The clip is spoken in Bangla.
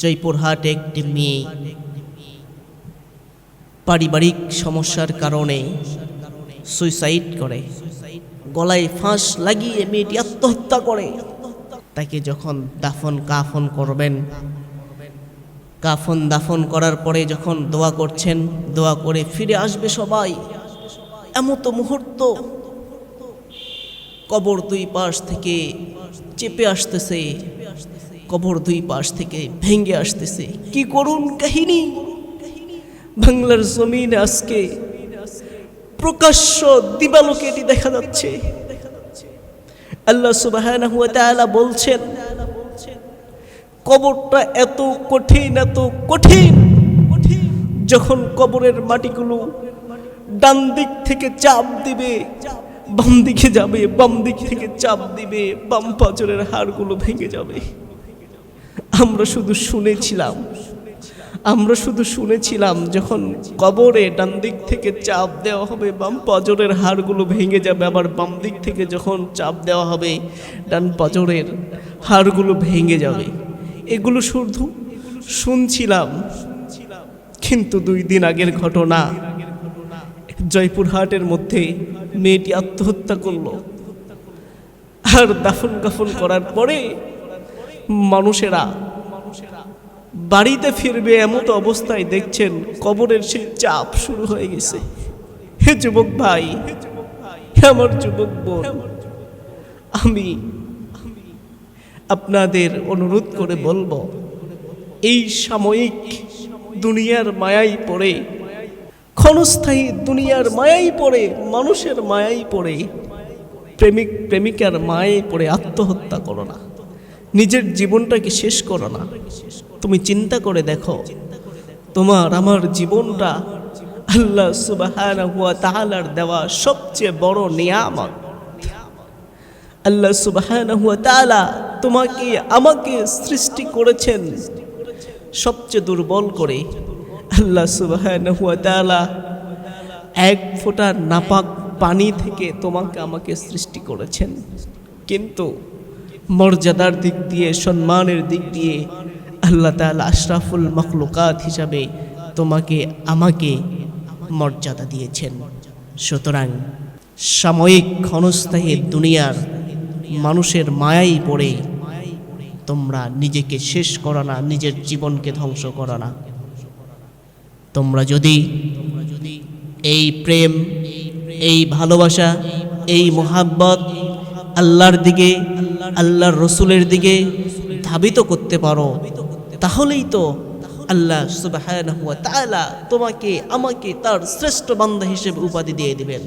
জয়পুরহাটে একটি মেয়ে পারিবারিক সমস্যার কারণে সুইসাইড করে, গলায় ফাঁস লাগিয়ে মেয়েটি আত্মহত্যা করে। তাকে যখন কাফন করবেন, কাফন দাফন করার পরে যখন দোয়া করছেন, দোয়া করে ফিরে আসবে সবাই, এমতো মুহূর্ত কবর দুই পাশ থেকে চেপে আসতেছে, কবর দুই পাশ থেকে ভেঙে আসতেছে। কি করুন কাহিনী! বাংলার জমিনে আজকে প্রকাশ্য দিবালোকে এটি দেখা যাচ্ছে। আল্লাহ সুবহানাহু ওয়া তাআলা বলছেন, কবরটা এত কঠিন, এত কঠিন, যখন কবরের মাটিগুলো ডান দিক থেকে চাপ দিবে বাম দিকে যাবে, বাম দিক থেকে চাপ দিবে বাম পাঁজরের হাড়গুলো ভেঙে যাবে। আমরা শুধু শুনেছিলাম যখন কবরে ডান দিক থেকে চাপ দেওয়া হবে বাম পাঁজরের হাড়গুলো ভেঙে যাবে, আবার বাম দিক থেকে যখন চাপ দেওয়া হবে ডান পাঁজরের হাড়গুলো ভেঙে যাবে। এগুলো শুধু শুনছিলাম, কিন্তু 2 দিন আগের ঘটনা, জয়পুরহাটের মধ্যে মেয়েটি আত্মহত্যা করলো। আর দাফন কাফন করার পরে মানুষেরা বাড়িতে ফিরবে এমত অবস্থায় দেখছেন কবরের সেই চাপ শুরু হয়ে গেছে। হে যুবক ভাই, আমার যুবক বোন, আমি আপনাদের অনুরোধ করে বলবো, এই সাময়িক দুনিয়ার মায়াই পড়ে, ক্ষণস্থায়ী দুনিয়ার মায়াই পড়ে, মানুষের মায়াই পড়ে, প্রেমিক প্রেমিকার মায়াই পড়ে আত্মহত্যা করো না, নিজের জীবনটাকে শেষ করো না। তুমি চিন্তা করে দেখো, তোমার আমার জীবনটা আল্লাহ সুবহানাহু ওয়া তাআলার দেওয়া সবচেয়ে বড় নিয়ামত। আল্লাহ সুবহানাহু ওয়া তাআলা তোমাকে আমাকে সৃষ্টি করেছেন সবচেয়ে দুর্বল করে। আল্লাহ সুবহানাহু ওয়া তাআলা 1 ফোঁটা নাপাক পানি থেকে তোমাকে আমাকে সৃষ্টি করেছেন, কিন্তু মর্যাদার দিক দিয়ে, সম্মানের দিক দিয়ে আল্লাহ তাআলা আশরাফুল মাখলুকাত হিসাবে তোমাকে আমাকে মর্যাদা দিয়েছেন। সুতরাং সাময়িক ক্ষণস্থায়ী দুনিয়ার মানুষের মায়াই পড়ে তোমরা নিজেকে শেষ করো না, নিজের জীবনকে ধ্বংস করো না। তোমরা যদি এই প্রেম, এই ভালোবাসা, এই মোহাব্বত আল্লাহর দিকে, আল্লাহর রসুলের দিকে ধাবিত করতে পারো, তাহলেই তো আল্লাহ সুবহানাহু ওয়া তাআলা তোমাকে আমাকে তার শ্রেষ্ঠ বান্দা হিসেবে উপাধি দিয়ে দিবেন।